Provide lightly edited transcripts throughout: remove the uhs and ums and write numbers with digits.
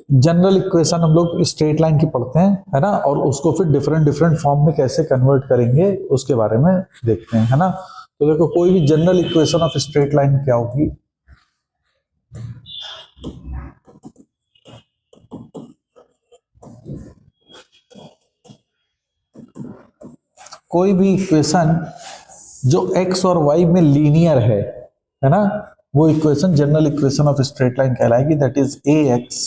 General equation हम लोग straight line की पढ़ते हैं, है ना, और उसको फिर डिफरेंट डिफरेंट फॉर्म में कैसे कन्वर्ट करेंगे उसके बारे में देखते हैं, है ना। तो देखो कोई भी general equation of straight line क्या होगी, कोई भी इक्वेशन जो x और y में लीनियर है ना, वो equation general equation of straight line कहलाएगी। That is ax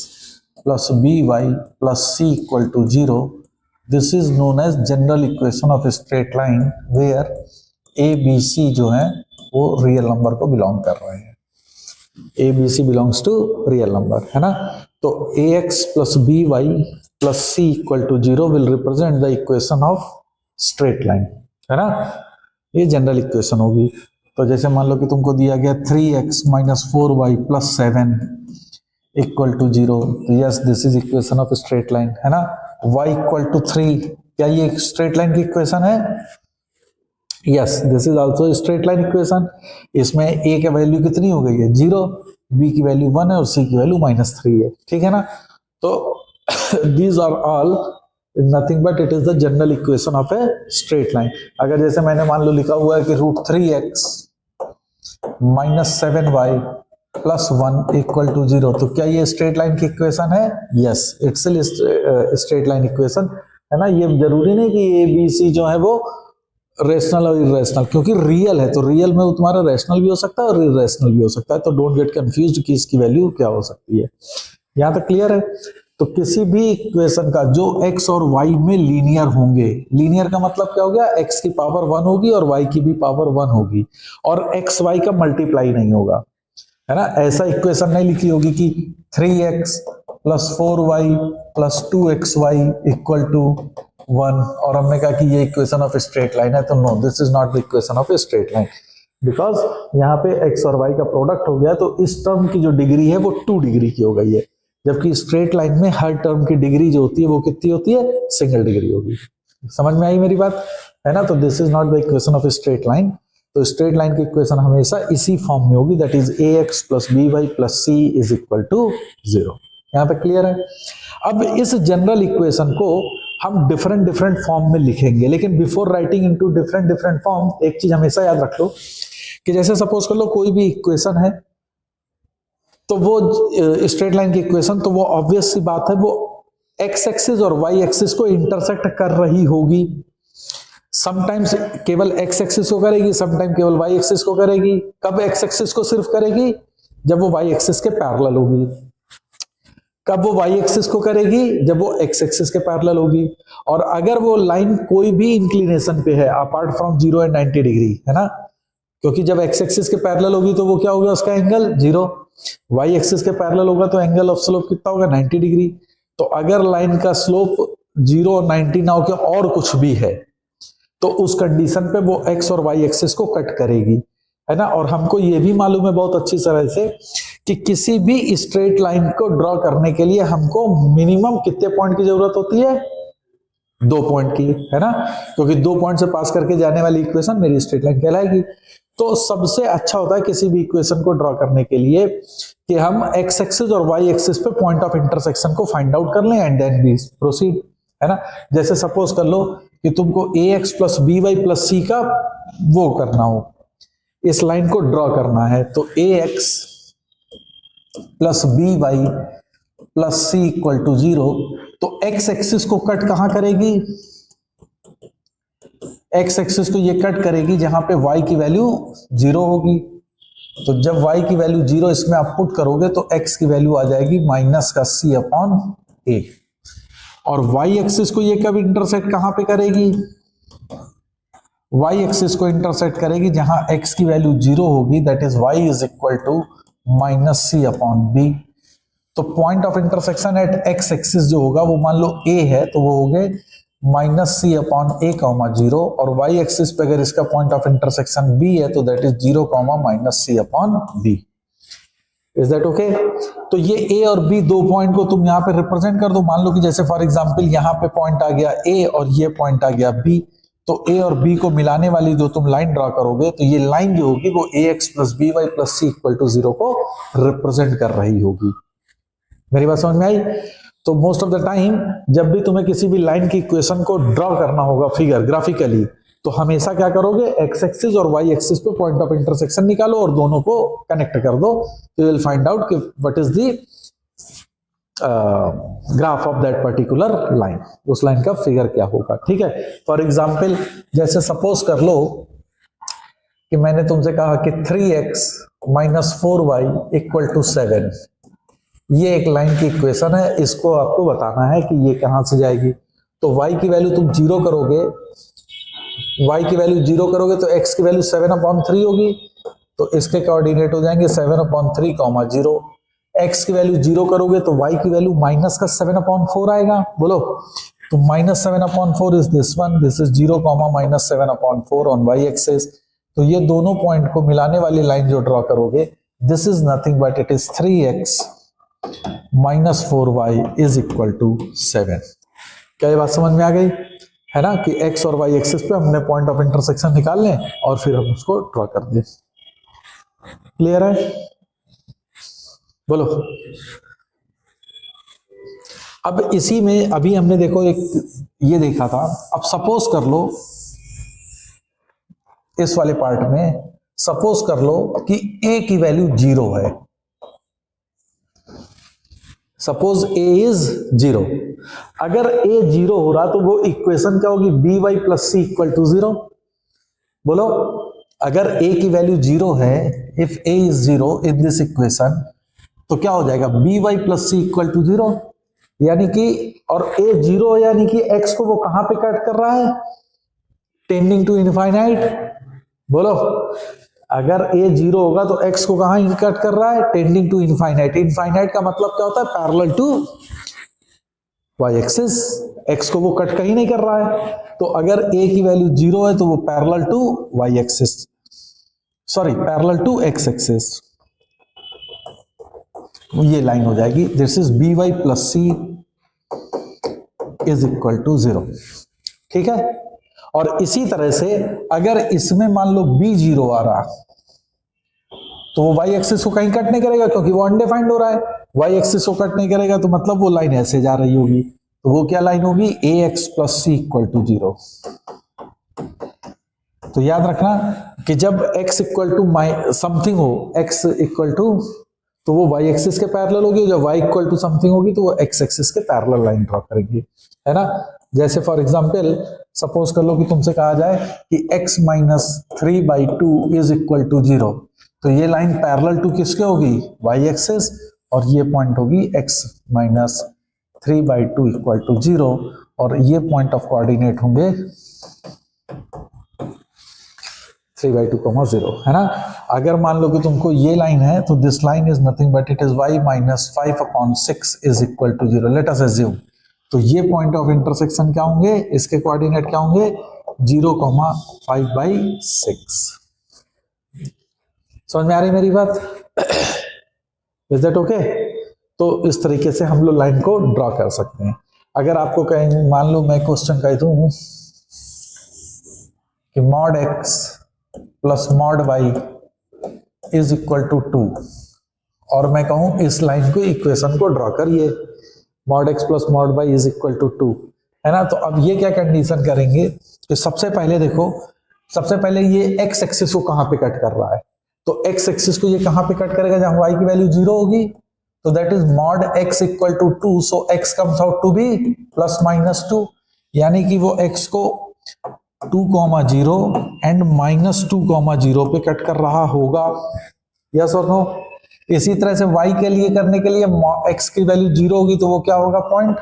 plus by plus c equal to 0। This is known as general equation of straight line where a b c जो है वो real number को belong कर रहे हैं। a b c belongs to real number, है ना। तो ax plus by plus c equal to 0 will represent the equation of straight line, है ना। ये जनरल इक्वेशन होगी। तो जैसे मान लो कि तुमको दिया गया 3x minus 4y plus 7 equal to 0, तो yes this is equation of straight line, है ना। y इक्वल टू 3, क्या ये स्ट्रेट लाइन की इक्वेशन है? Yes this is also straight line equation. इसमें a की वैल्यू कितनी हो गई है? 0, b की वैल्यू 1 है और c की वैल्यू -3 है, ठीक है ना। तो these are all nothing but it is the general equation of a straight line. अगर जैसे मैंने मान लो लिखा हुआ है कि √3x minus 7y plus 1 equal to 0, तो क्या ये स्ट्रेट लाइन की इक्वेशन है? Yes it's straight line equation, है ना। ये जरूरी नहीं कि ए बी सी जो है वो रेशनल और इरेशनल, क्योंकि रियल है तो रियल में तुम्हारा रेशनल भी हो सकता है और इरेशनल भी हो सकता है। तो डोंट गेट कंफ्यूज्ड कि इसकी वैल्यू क्या हो सकती है। यहां तक क्लियर है? तो किसी भी इक्वेशन का जो x और y में लीनियर होंगे, लीनियर का मतलब क्या हो गया? x की पावर 1 होगी और y की भी पावर 1 होगी और x y का मल्टीप्लाई नहीं होगा, है ना। ऐसा इक्वेशन नहीं लिखी होगी कि 3x plus 4y plus 2xy equal to 1 और हमने कहा कि ये इक्वेशन ऑफ स्ट्रेट लाइन है। तो no, this is not the equation of straight line, because यहाँ पे x और y का प्रोडक्ट हो गया तो इस टर्म की जो डिग्री है वो 2 डिग्री की हो गई है, जबकि स्ट्रेट लाइन में हर टर्म की डिग्री जो होती है वो कितनी होती है? सिंगल डिग्री होगी। समझ में आई मेरी बात, है ना। तो this is not the equation of straight line. तो स्ट्रेट लाइन की इक्वेशन हमेशा इसी फॉर्म में होगी, that is ax plus by plus c is equal to 0। यहां तक क्लियर है? अब इस जनरल इक्वेशन को हम डिफरेंट डिफरेंट फॉर्म में लिखेंगे, लेकिन before writing into different different form एक चीज हमेशा याद रख लो कि जैसे सपोज कर लो कोई भी इक्वेशन है तो वो स्ट्रेट लाइन की इक्वेशन, तो वो ऑब्वियस सी बात है वो एक्स एक्सिस और वाई एक्सिस को इंटरसेक्ट कर रही होगी। समटाइम्स केवल एक्स एक्सिस को करेगी, समटाइम केवल वाई एक्सिस को करेगी। कब एक्स एक्सिस को सिर्फ करेगी? जब वो वाई एक्सिस के पैरेलल होगी। कब वो वाई एक्सिस को करेगी? जब वो एक्स एक्सिस के पैरेलल होगी। और अगर वो लाइन कोई भी इंक्लिनेशन पे है अपार्ट फ्रॉम 0 एंड 90 डिग्री, है ना, क्योंकि जब एक्स एक्सिस के पैरेलल होगी तो वो क्या होगा? उसका एंगल 0। वाई एक्सिस के पैरेलल होगा तो एंगल ऑफ स्लोप कितना होगा? 90 डिग्री। तो अगर लाइन का स्लोप 0 और 90 ना होकर और कुछ भी है तो उस कंडीशन पे वो एक्स और वाई एक्सिस को कट करेगी, है ना। और हमको ये भी मालूम है बहुत अच्छी तरह से कि किसी भी स्ट्रेट लाइन को ड्रॉ करने के लिए हमको मिनिमम कितने पॉइंट की जरूरत होती है? 2 पॉइंट की, है ना, क्योंकि 2 पॉइंट से पास करके जाने वाली इक्वेशन मेरी स्ट्रेट लाइन कहलाएगी। तो सबसे अच्छा होता है किसी भी इक्वेशन को ड्रॉ करने के लिए कि हम एक्स एक्सिस और वाई एक्सिस पे पॉइंट ऑफ इंटरसेक्शन को फाइंड आउट कर लें एंड देन वी प्रोसीड, है ना। जैसे सपोज कर लो कि तुमको ax plus by plus c का वो करना हो, इस लाइन को ड्रॉ करना है, तो ax plus by plus c equal to 0, तो x एक्सिस को कट कहां करेगी? x एक्सिस को ये कट करेगी जहां पे y की वैल्यू 0 होगी। तो जब y की वैल्यू 0 इसमें आप पुट करोगे तो x की वैल्यू आ जाएगी माइनस का c अपॉन a। और y एक्सिस को ये कब इंटरसेक्ट कहां पे करेगी? y एक्सिस को इंटरसेक्ट करेगी जहां x की वैल्यू 0 होगी, that is y is equal to minus c upon b। तो point of intersection at x axis जो होगा वो मान लो a है, तो वो हो गए minus c upon a comma 0, और y एक्सिस पे अगर इसका पॉइंट ऑफ इंटरसेक्शन b है तो that is 0 comma minus c upon b। Is that okay? तो ये a और b 2 पॉइंट को तुम यहाँ पे रिप्रेजेंट कर दो। मान लो कि जैसे फॉर एग्जांपल यहाँ पे पॉइंट आ गया a और ये पॉइंट आ गया b, तो a और b को मिलाने वाली जो तुम लाइन ड्रॉ करोगे तो ये लाइन जो होगी वो ax plus by plus c equal to 0 को रिप्रेजेंट कर रही होगी। मेरी बात समझ में आई? तो मोस्ट ऑफ द टाइम जब भी तुम्हें किसी भी लाइन की इक्वेशन को ड्रॉ करना होगा फिगर ग्राफिकली, तो हमेशा क्या करोगे, एक्स एक्सिस और वाई एक्सिस पे पॉइंट ऑफ इंटरसेक्शन निकालो और दोनों को कनेक्ट कर दो, तो यू विल फाइंड आउट कि what is the graph of that particular line, उस लाइन का फिगर क्या होगा। ठीक है, फॉर एग्जाम्पल जैसे सपोज कर लो कि मैंने तुमसे कहा कि 3x minus 4y equal to 7, ये एक लाइन की इक्वेशन है, इसको आपको बताना है कि ये कहां से जाएगी। तो y की वैल्यू तुम 0 करोगे, y की वैल्यू 0 करोगे तो x की वैल्यू 7/3 होगी, तो इसके कोऑर्डिनेट हो जाएंगे 7/3, 0। x की वैल्यू 0 करोगे तो y की वैल्यू माइनस का 7/4 आएगा। बोलो, तो minus 7/4 is this one, this is 0, minus 7/4 on y axis. तो ये दोनों पॉइंट को मिलाने वाली लाइन जो ड्रॉ करोगे, this is nothing but it is 3x minus 4y is equal to 7। क्या ये बात समझ में आ गई है ना, कि x और y एक्सिस पे हमने पॉइंट ऑफ इंटरसेक्शन निकाल लें और फिर हम उसको ड्रॉ कर दें। क्लियर है? बोलो। अब इसी में अभी हमने देखो एक ये देखा था, अब सपोज कर लो इस वाले पार्ट में, सपोज कर लो कि a की वैल्यू 0 है, सपोज a इज 0। अगर a 0 हो रहा तो वो इक्वेशन क्या होगी, by plus c equal to 0। बोलो, अगर a की वैल्यू 0 है, if a is 0 in this equation, तो क्या हो जाएगा, by plus c equal to 0, यानी कि, और a 0 यानी कि x को वो कहां पे कट कर रहा है, टेंडिंग टू इनफाइनाइट। बोलो, अगर a 0 होगा तो x को कहां कट कर रहा है, टेंडिंग टू इनफाइनाइट। इनफाइनाइट का मतलब क्या होता है, parallel to y axis, x को वो कट कहीं नहीं कर रहा है। तो अगर a की वैल्यू 0 है तो वो parallel to y axis, sorry parallel to x axis, ये लाइन हो जाएगी, this is by plus c is equal to 0। ठीक है, और इसी तरह से अगर इसमें मान लो b 0 आ रहा, तो वो y एक्सिस को कहीं कट नहीं करेगा क्योंकि वो अनडिफाइंड हो रहा है, y एक्सिस को कट नहीं करेगा तो मतलब वो लाइन ऐसे जा रही होगी, तो वो क्या लाइन होगी, ax plus c equal to 0। तो याद रखना कि जब x इक्वल टू समथिंग हो, x इक्वल टू, तो वो y एक्सिस के पैरेलल होगी, जब y इक्वल टू समथिंग होगी तो वो x एक्सिस के पैरेलल लाइन ड्रॉ करेंगे, है ना। जैसे फॉर एग्जांपल सपोज कर लो कि तुमसे कहा जाए कि x minus 3/2 is equal to 0, तो ये लाइन पैरेलल टू किसके होगी, y एक्सिस, और ये पॉइंट होगी x माइनस 3/2 इक्वल टू 0, और ये पॉइंट ऑफ कोऑर्डिनेट होंगे 3/2, 0, है ना। अगर मान लो कि तुमको ये लाइन है तो this line is nothing but it is y minus 5/6 is equal to 0, let us assume. तो ये पॉइंट ऑफ इंटरसेक्शन क्या होंगे, इसके कोऑर्डिनेट क्या होंगे, 0,5/6। समझ में आ रही मेरी बात? Is that okay? तो इस तरीके से हम लोग लाइन को ड्रॉ कर सकते हैं। अगर आपको कहें, मान लो मैं क्वेश्चन कह दूं कि mod x plus mod y is equal to 2, और मैं कहूं इस लाइन को, इक्वेशन को ड्रॉ करिए, mod x plus mod y is equal to 2, है ना। तो अब ये क्या कंडीशन करेंगे कि सबसे पहले देखो, सबसे पहले ये x एक्सिस को कहां पे कट कर रहा है, तो x एक्सिस को ये कहां पे कट करेगा, जहां y की वैल्यू 0 होगी, तो that is mod x equal to 2, so x comes out to be plus minus 2, यानी कि वो x को 2,0 एंड माइनस 2,0 पे कट कर रहा होगा, यस और नो। इसी तरह से y के लिए करने के लिए x की वैल्यू 0 होगी तो वो क्या होगा, पॉइंट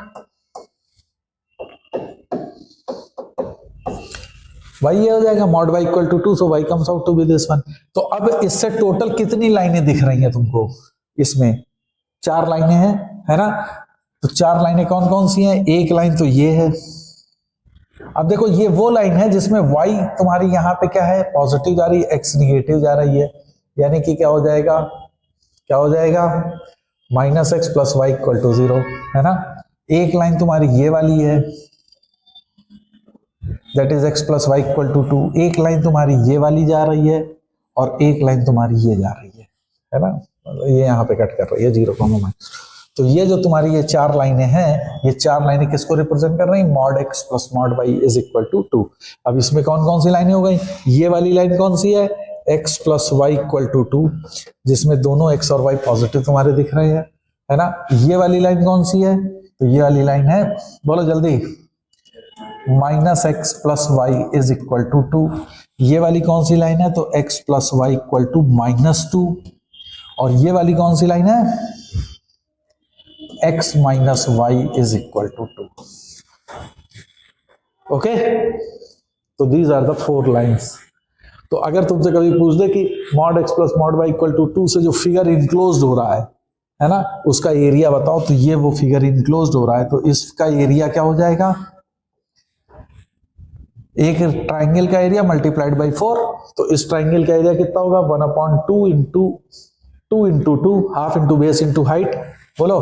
y ये हो जाएगा, mod y equal to 2, so y comes out to be this one. तो अब इससे टोटल कितनी लाइनें दिख रही हैं तुमको, इसमें 4 लाइनें हैं, है ना। तो 4 लाइनें कौन कौन सी हैं, एक लाइन तो ये है। अब देखो ये वो लाइन है जिसमें y तुम्हारी यहाँ पे क्या है, पॉजिटिव जा रही है, x निगेटिव जा रही है, यानी कि क्या हो जाएगा, क्या हो जाएगा, minus x plus y equal to 0, है ना। एक लाइन तुम्हारी ये वाली है, that is x plus y equal to 2, एक लाइन तुम्हारी ये वाली जा रही है, और एक लाइन तुम्हारी ये जा रही है ना, ये यहाँ पे कट कर रही है 0,1। तो ये जो तुम्हारी ये चार लाइनें हैं, ये चार लाइनें किसको रिप्रेजेंट कर रही हैं? Mod x plus mod y is equal to 2। अब इसमें कौन कौन सी लाइनें हो गई? ये वाली लाइन कौन सी है? X plus y equal to 2, जिसमें दोनों एक्स और वाई पॉजिटिव तुम्हारे दिख रहे हैं, है ना। ये वाली लाइन कौन सी है? तो ये वाली लाइन है, बोलो जल्दी, minus x plus y is equal to 2। ये वाली कौन सी लाइन है? तो x plus y equal to -2। और ये वाली कौन सी लाइन है? x minus y is equal to 2। Okay, तो दीज आर द 4 लाइन्स। तो अगर तुमसे कभी पूछ दे कि mod x plus mod y equal to 2 से जो फिगर इनक्लोज्ड हो रहा है ना, उसका एरिया बताओ, तो ये वो फिगर इनक्लोज्ड हो रहा है, तो इसका एरिया क्या हो जाएगा? एक ट्राइंगल का एरिया मल्टीप्लाइड बाई 4, तो इस ट्राइंगल का एरिया कितना होगा? 1/2 into 2 into 2, half into base into height. बोलो,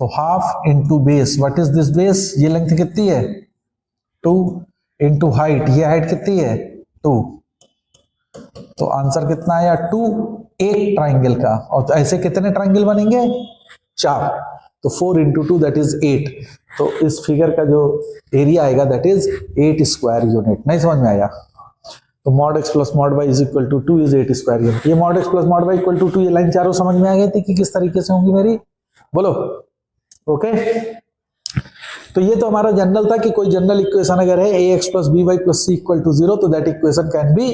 तो half into base, what is this base? ये लेंथ कितनी है? 2 इंटू हाइट, ये हाइट कितनी है? 2। तो आंसर कितना आया? 2 एक ट्राइंगल का। और तो ऐसे कितने ट्राइंगल बनेंगे? 4। तो 4 इंटू 2 दैट इज 8। तो इस फिगर का जो एरिया आएगा दैट इज 8 स्क्वायर यूनिट। नहीं समझ में आया? तो mod x plus mod y is equal to 2 is 8 square unit. ये mod x plus mod y equal to 2, ये लाइन चारों समझ में आ गई थी कि किस तरीके से होंगी मेरी? बोलो, ओके। तो ये तो हमारा जनरल था कि कोई जनरल इक्वेशन अगर है ax plus b y plus c equal to 0, तो that equation can be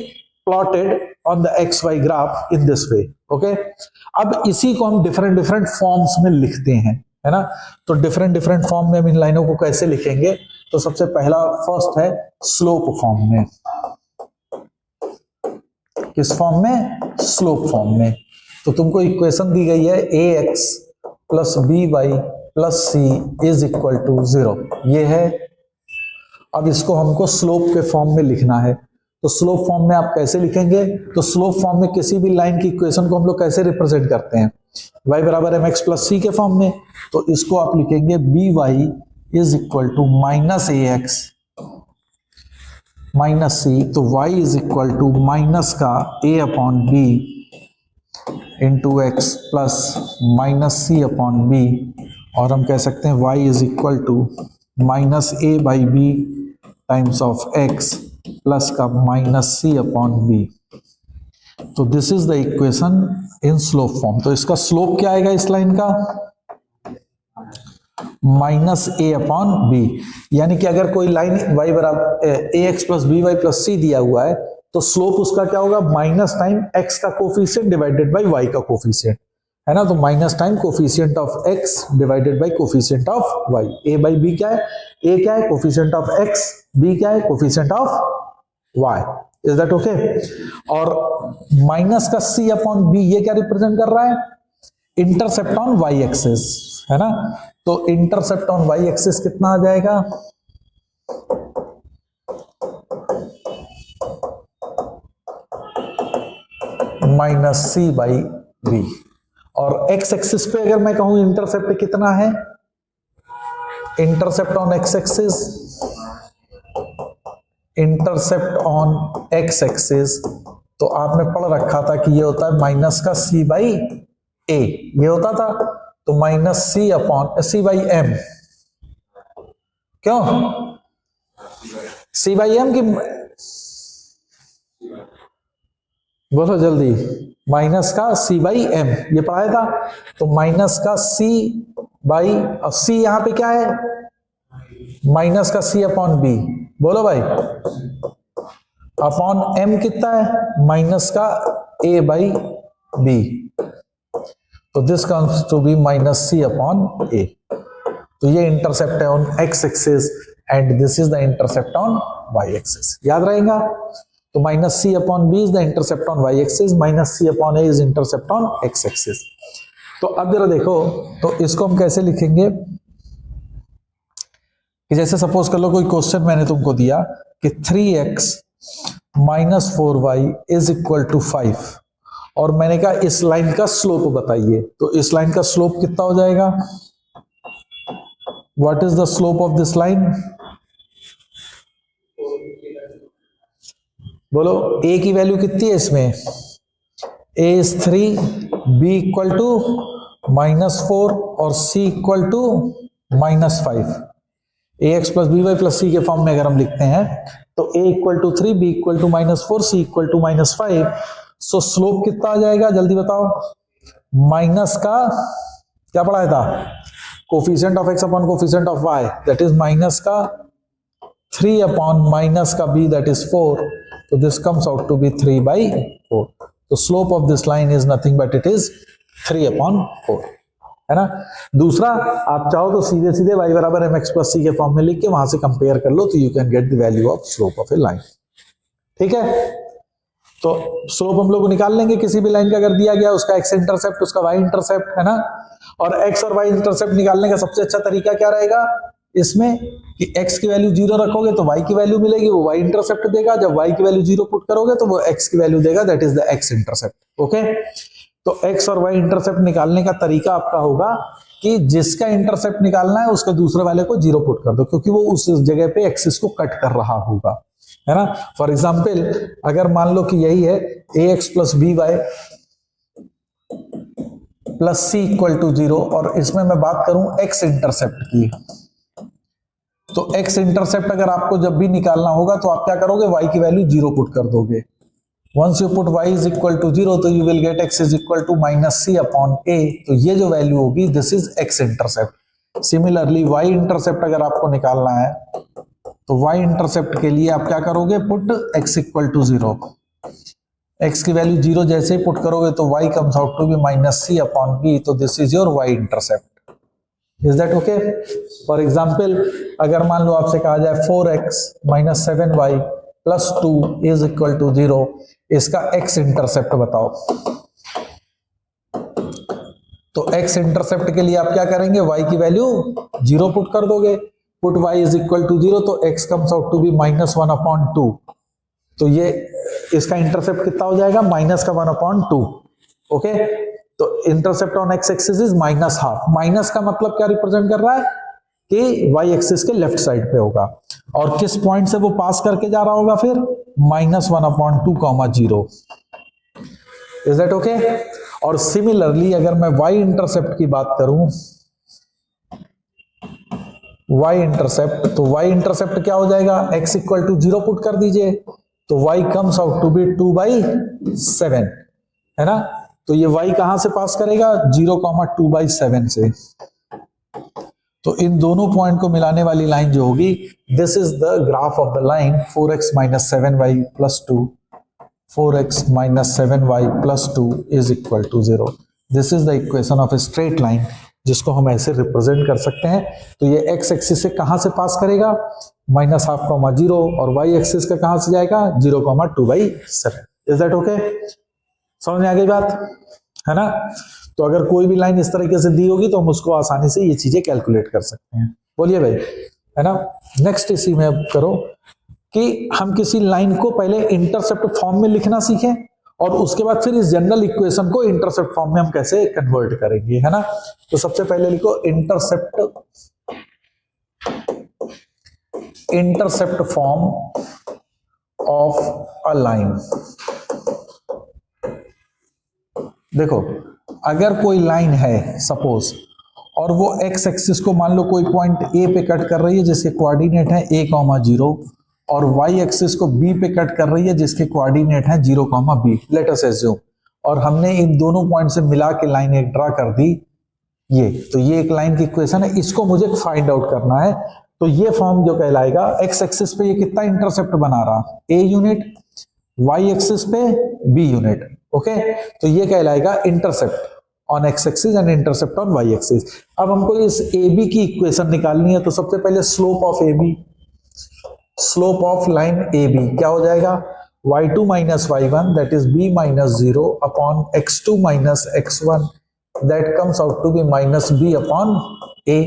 plotted on the x y graph in this way. Okay, अब इसी को हम डिफरेंट डिफरेंट फॉर्म्स में लिखते हैं, है ना। तो डिफरेंट डिफरेंट फॉर्म में हम इन लाइनों को कैसे लिखेंगे? तो सबसे पहला फर्स्ट है स्लोप फॉर्म में। किस फॉर्म में? स्लोप फॉर्म में। तो तुमको इक्वेशन दी गई है ax plus b y plus c is equal to 0, ये है। अब इसको हमको स्लोप के फॉर्म में लिखना है। तो स्लोप फॉर्म में आप कैसे लिखेंगे? तो स्लोप फॉर्म में किसी भी लाइन की इक्वेशन को हम लोग कैसे रिप्रेजेंट करते हैं? y बराबर एम एक्स प्लस सी के फॉर्म में। तो इसको आप लिखेंगे b y is equal to minus a x minus c. तो y is equal to minus का a upon b into x plus minus c upon b. और हम कह सकते हैं y is equal to minus a by b times of x plus का minus c upon b. तो this is the equation in slope form. तो इसका slope क्या आएगा इस लाइन का? माइनस ए अपॉन बी। यानी कि अगर कोई लाइन y बराबर a x plus b y plus c दिया हुआ है, तो स्लोप उसका क्या होगा? माइनस टाइम x का कोफिशिएंट डिवाइडेड बाई y का कोफिशिएंट, है ना। तो minus time coefficient of x divided by coefficient of y। a by b क्या है? a क्या है? कोफिशिएंट ऑफ x, b क्या है? Coefficient of y। Is that okay? और माइनस का c अपॉन b, ये क्या रिप्रेजेंट कर रहा है? इंटरसेप्ट ऑन y एक्सिस, है ना। तो इंटरसेप्ट ऑन y एक्सिस कितना आ जाएगा? Minus c by b. और x एक्सिस पे अगर मैं कहूं इंटरसेप्ट कितना है? Intercept on x axis, intercept on x axis, तो आपने पढ़ रखा था कि ये होता है माइनस का c बाई a, ये होता था। तो minus c upon c by m। क्यों c बाई m की? बोलो जल्दी, माइनस का c बाई m, ये पढ़ाया था। तो माइनस का c बाई, अब c यहां पे क्या है? माइनस का c अपॉन b। बोलो भाई, अपॉन m कितना है? माइनस का a बाई b। तो this comes to be minus c upon a। तो ये इंटरसेप्ट है on x axis and this is the intercept on y axis. याद रहेगा? तो minus c upon b is the intercept on y axis, minus c upon a is intercept on x axis. तो अब जरा देखो, तो इसको हम कैसे लिखेंगे कि जैसे सपोज कर लो कोई क्वेश्चन मैंने तुमको दिया कि 3x minus 4y is equal to 5, और मैंने कहा इस लाइन का स्लोप बताइए। तो इस लाइन का स्लोप कितना हो जाएगा? What is the slope of this line? बोलो, a की वैल्यू कितनी है इसमें? a is 3, b equal to -4 और c equal to -5। ax plus b y plus c के फॉर्म में अगर हम लिखते हैं तो a equal to 3, b equal to -4, c equal to -5। So slope कितना आ जाएगा जल्दी बताओ? माइनस का क्या पढ़ाया था? Coefficient of x upon coefficient of y, that is minus का 3 अपॉन माइनस का b, दैट इज 4। तो this comes out to be 3/4। तो slope of this line is nothing but it is 3/4, है ना। दूसरा, आप चाहो तो सीधे सीधे y बराबर mx प्लस c के फॉर्म में लिख के वहां से कंपेयर कर लो, तो you can get the value of slope of A line. ठीक है, तो स्लोप हम लोग निकाल लेंगे किसी भी लाइन का अगर दिया गया, उसका x इंटरसेप्ट, उसका y इंटरसेप्ट, है ना। और x और y इंटरसेप्ट निकालने का सबसे अच्छा तरीका क्या रहेगा इसमें कि x की वैल्यू 0 रखोगे तो y की वैल्यू मिलेगी, वो y इंटरसेप्ट देगा। जब y की वैल्यू 0 पुट करोगे तो वो x की वैल्यू देगा, that is the x intercept. Okay, तो x और y इंटरसेप्ट निकालने का तरीका आपका होगा कि जिसका इंटरसेप्ट निकालना है उसके दूसरे वाले को 0 पुट कर दो, क्योंकि वो उस जगह पे एक्सिस को कट कर रहा होगा, है ना। फॉर एग्जाम्पल, अगर मान लो कि यही है ax plus b y plus c equal to 0, और इसमें मैं बात करूं x इंटरसेप्ट की, तो x इंटरसेप्ट अगर आपको जब भी निकालना होगा तो आप क्या करोगे? y की वैल्यू 0 पुट कर दोगे। Once you put y is equal to 0 तो you will get x is equal to -c upon a। तो ये जो वैल्यू होगी this is x intercept. Similarly y intercept अगर आपको निकालना है तो y इंटरसेप्ट के लिए आप क्या करोगे? Put x equal to 0। x की वैल्यू 0 जैसे ही पुट करोगे तो y comes out to be -c upon b। तो this is your y intercept. Is that okay? For example, अगर मान लो आपसे कहा जाए 4x - 7y plus 2 is equal to 0, इसका x इंटरसेप्ट बताओ। तो x इंटरसेप्ट के लिए आप क्या करेंगे? y की वैल्यू 0 पुट कर दोगे। Put y is equal to 0 तो x comes out to be -1 upon 2। तो ये इसका इंटरसेप्ट कितना हो जाएगा? -1 अपॉन 2। ओके, तो intercept on x axis is -½ minus का मतलब क्या रिप्रेजेंट कर रहा है कि y एक्सिस के लेफ्ट साइड पे होगा, और किस पॉइंट से वो पास करके जा रहा होगा फिर? -1 अपॉन 2, 0। Is that okay? और सिमिलरली अगर मैं y इंटरसेप्ट की बात करूं, y इंटरसेप्ट, तो y इंटरसेप्ट क्या हो जाएगा? x इक्वल टू 0 पुट कर दीजिए, तो y comes out to be 2/7, है ना। तो ये y कहां से पास करेगा? 0,2/7 से। तो इन दोनों पॉइंट को मिलाने वाली लाइन जो होगी, this is the graph of the line 4x - 7y plus 2, 4x - 7y plus 2 is equal to 0। This is the equation of a straight line, जिसको हम ऐसे रिप्रेजेंट कर सकते हैं। तो ये x एक्सिस से कहां से पास करेगा? -½ 0, और y एक्सिस का कहां से जाएगा? 0,2/7। Is that okay? समझ में आ गई बात, है ना। तो अगर कोई भी लाइन इस तरीके से दी होगी तो हम उसको आसानी से ये चीजें कैलकुलेट कर सकते हैं। बोलिए भाई, है ना। नेक्स्ट इसी में अब करो कि हम किसी लाइन को पहले इंटरसेप्ट फॉर्म में लिखना सीखें, और उसके बाद फिर इस जनरल इक्वेशन को इंटरसेप्ट फॉर्म में हम कैसे कन्वर्ट करेंगे, है ना। तो सबसे पहले लिखो intercept form of a line. देखो, अगर कोई लाइन है सपोज, और वो x एक्सिस को मान लो कोई पॉइंट a पे कट कर रही है जिसके कोऑर्डिनेट है a, 0, और y एक्सिस को b पे कट कर रही है जिसके कोऑर्डिनेट है 0, b, लेट अस अज्यूम, और हमने इन दोनों पॉइंट से मिला के लाइन एक ड्रा कर दी। ये तो ये एक लाइन की इक्वेशन है, इसको मुझे फाइंड आउट करना है। तो ये फॉर्म जो कहलाएगा, x एक्सिस पे ये कितना इंटरसेप्ट बना रहा? a यूनिट, y एक्सिस पे b यूनिट। ओके, तो ये कहलाएगा intercept on x axis and intercept on y axis. अब हमको इस AB की इक्वेशन निकालनी है, तो सबसे पहले slope of AB, slope of line AB क्या हो जाएगा? y2 - y1 that is b - 0 upon x2 - x1 that comes out to be -b upon a।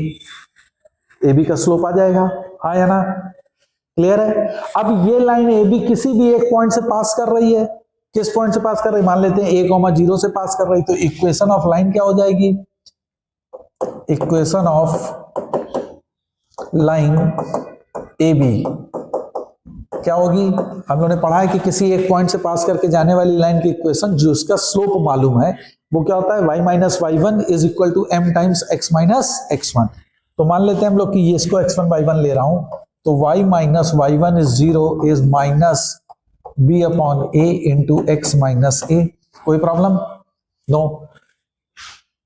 AB का स्लोप आ जाएगा, हाँ या ना? क्लियर है? अब ये लाइन AB किसी भी एक पॉइंट से पास कर रही है। किस पॉइंट से पास कर रही? मान लेते हैं a, 0 से पास कर रही, तो इक्वेशन ऑफ लाइन क्या हो जाएगी? इक्वेशन ऑफ लाइन AB क्या होगी? हम लोगों ने पढ़ा है कि किसी एक पॉइंट से पास करके जाने वाली लाइन की इक्वेशन जो उसका स्लोप मालूम है वो क्या होता है, y minus y one is equal to m times x minus x1। तो मान लेते हैं हम लोग कि ये इसको x1 y1 ले रहा हूं, तो y minus y one is 0 is minus b upon a into x minus a। कोई प्रॉब्लम नो,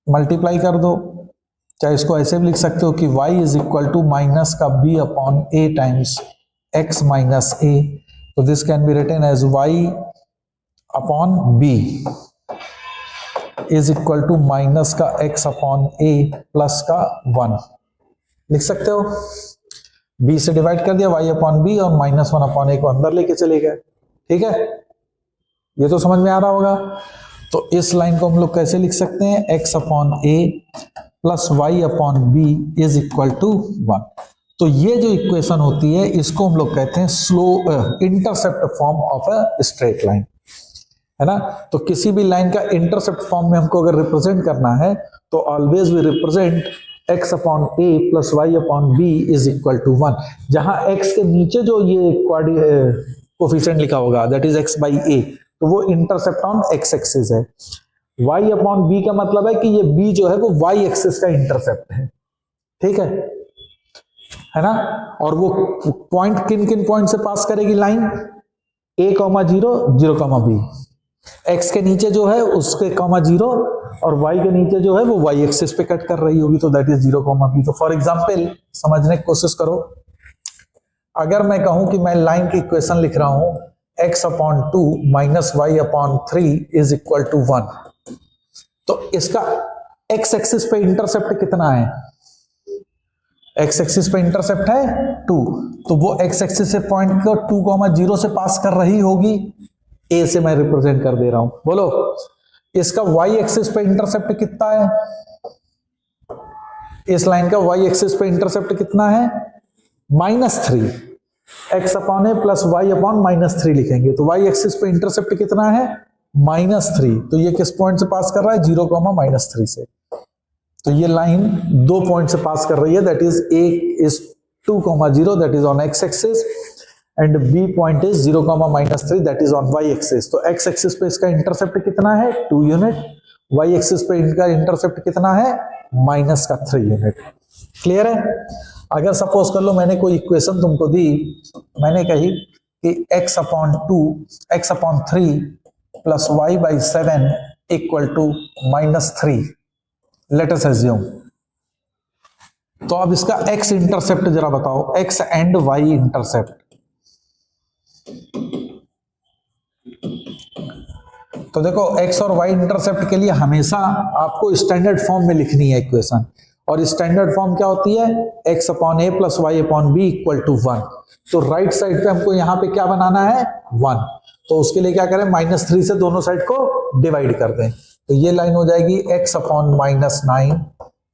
मल्टीप्लाई कर दो, चाहे इसको ऐसे भी लिख सकते हो कि y is equal to minus का b upon a times x minus a। तो this can be written as y upon b is equal to minus का x अपॉन a प्लस का 1 लिख सकते हो। b से डिवाइड कर दिया y अपॉन b और माइनस 1 अपॉन a को अंदर लेके चले गए। ठीक है, ये तो समझ में आ रहा होगा। तो इस लाइन को हम लोग कैसे लिख सकते हैं, x upon a plus y upon b is equal to 1। तो ये जो इक्वेशन होती है इसको हम लोग कहते हैं slow intercept form of a straight line, है ना। तो किसी भी लाइन का इंटरसेप्ट फॉर्म में हमको अगर रिप्रेजेंट करना है तो always we represent x upon a plus y upon b is equal to 1, जहां x के नीचे जो ये कोफिशिएंट लिखा होगा that is x by a, तो वो इंटरसेप्ट ऑन x एक्सिस है। y अपॉन b का मतलब है कि ये b जो है वो y एक्सिस का इंटरसेप्ट है। ठीक है ना। और वो पॉइंट किन किन पॉइंट से पास करेगी लाइन, a, 0, 0, b। x के नीचे जो है उसके 0 और y के नीचे जो है वो y एक्सिस पे कट कर रही होगी, तो दैट इज 0, b। तो फॉर एग्जांपल समझने की कोशिश करो, अगर मैं कहूं कि मैं लाइन की इक्वेशन लिख रहा हूं x upon 2 minus y upon 3 is equal to 1, तो इसका x एक्सिस पे इंटरसेप्ट कितना है, x एक्सिस पे इंटरसेप्ट है 2, तो वो x एक्सिस से पॉइंट को 2, 0 से पास कर रही होगी, a से मैं रिप्रेजेंट कर दे रहा हूं। बोलो इसका y एक्सिस पे इंटरसेप्ट कितना है, इस लाइन का y एक्सिस पे इंटरसेप्ट कितना है, -3। x upon a plus y upon -3 लिखेंगे, तो y एक्सिस पे इंटरसेप्ट कितना है, -3। तो ये किस पॉइंट से पास कर रहा है, 0, -3 से। तो ये लाइन 2 पॉइंट से पास कर रही है, that is a is 2, 0 that is on x axis and b point is 0, -3 that is on y axis. तो x एक्सिस पे इसका इंटरसेप्ट कितना है, 2 यूनिट, y एक्सिस पे इनका इंटरसेप्ट कितना है, -3 यूनिट। क्लियर है। अगर सपोज कर लो मैंने कोई इक्वेशन तुमको दी, मैंने कही कि x upon 2 x upon 3 plus y by 7 equal to -3, let us assume. तो अब इसका x इंटरसेप्ट जरा बताओ, x एंड y इंटरसेप्ट। तो देखो x और y इंटरसेप्ट के लिए हमेशा आपको स्टैंडर्ड फॉर्म में लिखनी है इक्वेशन, और स्टैंडर्ड फॉर्म क्या होती है, x upon a plus y upon b equal to 1। तो राइट साइड पे हमको यहां पे क्या बनाना है, 1। तो उसके लिए क्या करें, -3 से दोनों साइड को डिवाइड कर दें, तो ये लाइन हो जाएगी x upon -9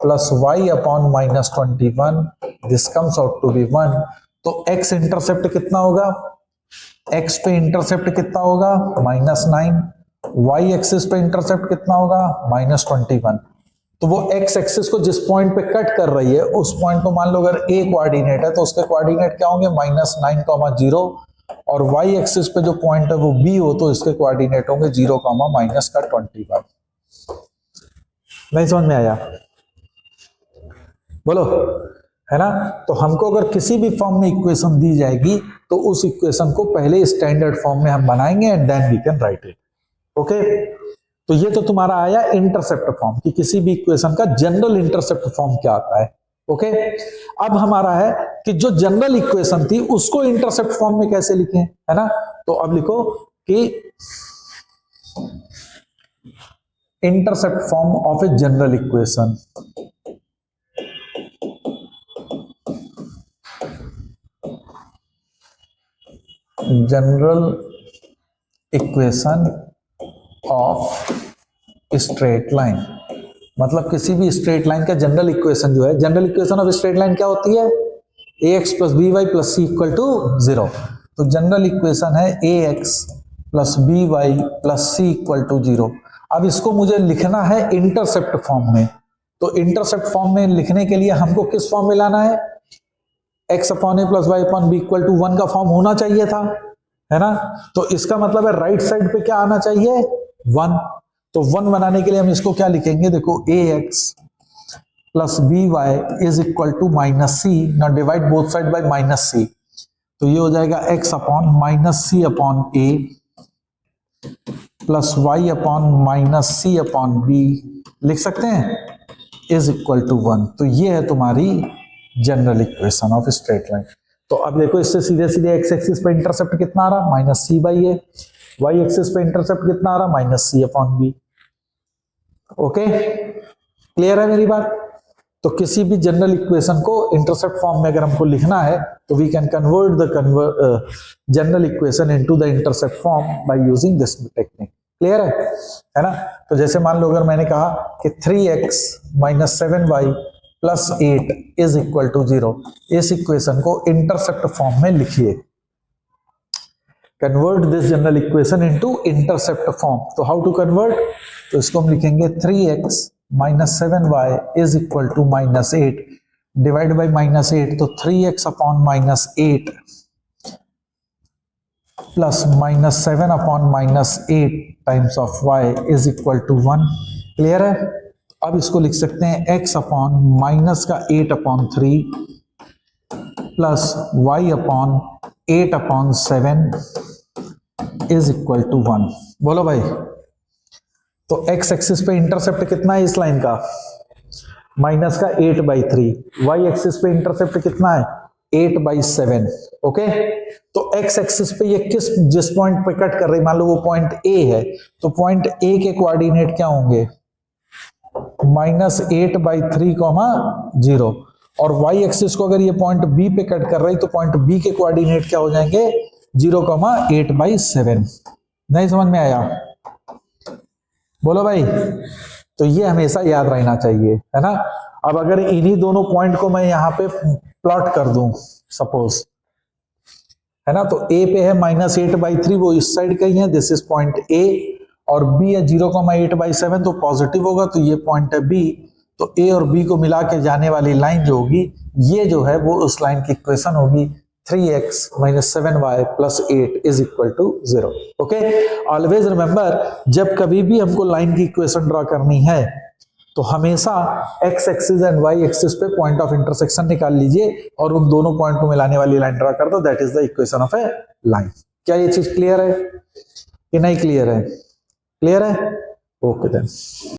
plus y upon -21, this comes out to be 1। तो x इंटरसेप्ट कितना होगा, x पे इंटरसेप्ट कितना होगा, -9, y एक्सिस पे इंटरसेप्ट कितना होगा, -21। तो वो x एक्सिस को जिस पॉइंट पे कट कर रही है उस पॉइंट को मान लो अगर a कोऑर्डिनेट है तो उसके कोऑर्डिनेट क्या होंगे, -9, 0, और y एक्सिस पे जो पॉइंट है वो b हो तो इसके कोऑर्डिनेट होंगे 0, -21। नहीं समझ में आया, बोलो, है ना। तो हमको अगर किसी भी फॉर्म में इक्वेशन दी जाएगी तो उस इक्वेशन को पहले स्टैंडर्ड फॉर्म में हम बनाएंगे and then we can write it. Okay, तो ये तो तुम्हारा आया इंटरसेप्ट फॉर्म कि किसी भी इक्वेशन का जनरल इंटरसेप्ट फॉर्म क्या आता है। ओके, अब हमारा है कि जो जनरल इक्वेशन थी उसको इंटरसेप्ट फॉर्म में कैसे लिखें, है ना। तो अब लिखो कि intercept form of a general equation. General equation of straight line, मतलब किसी भी स्ट्रेट लाइन का जनरल इक्वेशन जो है, general equation of straight line क्या होती है, ax plus b y plus c equal to 0। तो जनरल इक्वेशन है ax plus b y plus c equal to 0। अब इसको मुझे लिखना है इंटरसेप्ट फॉर्म में, तो इंटरसेप्ट फॉर्म में लिखने के लिए हमको किस फॉर्म में लाना है, x upon a plus y upon b equal to 1 का फॉर्म होना चाहिए था, है ना। तो इसका मतलब है राइट साइड पे क्या आना चाहिए, 1। तो 1 बनाने के लिए हम इसको क्या लिखेंगे, देखो ax plus b y is equal to minus c, ना divide both side by minus c, तो ये हो जाएगा x upon minus c upon a plus y upon minus c upon b, लिख सकते हैं, इज इक्वल टू 1। तो ये है तुम्हारी general equation of straight line. तो अब देखो इससे सीधे सीधे एक्स एक्सिस पे इंटरसेप्ट कितना आ रहा, minus c by a, y axis पे इंटरसेप्ट कितना आ रहा, minus c upon b. Okay, clear है मेरी बात? तो किसी भी जनरल इक्वेशन को इंटरसेप्ट फॉर्म में अगर हमको लिखना है तो we can convert the general equation into the intercept form by using this technique. Clear है ना? तो जैसे मान लो अगर मैंने कहा कि 3x minus 7y plus 8 is equal to 0, इस इक्वेशन को इंटरसेप्ट फॉर्म में लिखिए, convert this general equation into intercept form. तो हाउ टू कन्वर्ट, तो इसको हम लिखेंगे 3x minus 7y is equal to minus 8 divide by minus 8, तो 3x upon minus 8 plus minus 7 upon minus 8 times of y is equal to 1। Clear है? अब इसको लिख सकते हैं x अपॉन माइनस का 8 upon 3 plus y upon 8 upon 7 is equal to 1। बोलो भाई, तो x एक्सिस पे इंटरसेप्ट कितना है इस लाइन का, माइनस का 8/3, y एक्सिस पे इंटरसेप्ट कितना है 8/7। ओके, तो x एक्सिस पे ये जिस पॉइंट पे कट कर रही, मान लो वो पॉइंट A है, तो पॉइंट A के कोऑर्डिनेट क्या होंगे, माइनस 8/3, 0, और y एक्सिस को अगर ये पॉइंट B पे कट कर रही तो पॉइंट B के कोऑर्डिनेट क्या हो जाएंगे, 0,8/7। नहीं समझ में आया? बोलो भाई, तो ये हमेशा याद रहना चाहिए, है ना? अब अगर इन्हीं दोनों पॉइंट को मैं यहाँ पे प्लॉट कर दूं सपोज, है ना, तो A पे है माइनस 8/3, वो इस साइड का ही है, दिस इज पॉइंट A, और B है 0,8/7, तो पॉजिटिव होगा, तो ये पॉइंट है B। तो A और B को मिला के जाने वाली लाइन जो होगी, ये जो है वो उस लाइन की इक्वेशन होगी 3x minus 7y plus 8 is equal to 0। Okay, always remember, जब कभी भी हमको लाइन की इक्वेशन ड्रॉ करनी है तो हमेशा x axis and y axis पे पॉइंट ऑफ इंटरसेक्शन निकाल लीजिए और उन दोनों पॉइंट को मिलाने वाली लाइन ड्रॉ कर दो, that is the equation of A line. क्या ये चीज क्लियर है कि नहीं क्लियर है? क्लियर है? Okay then.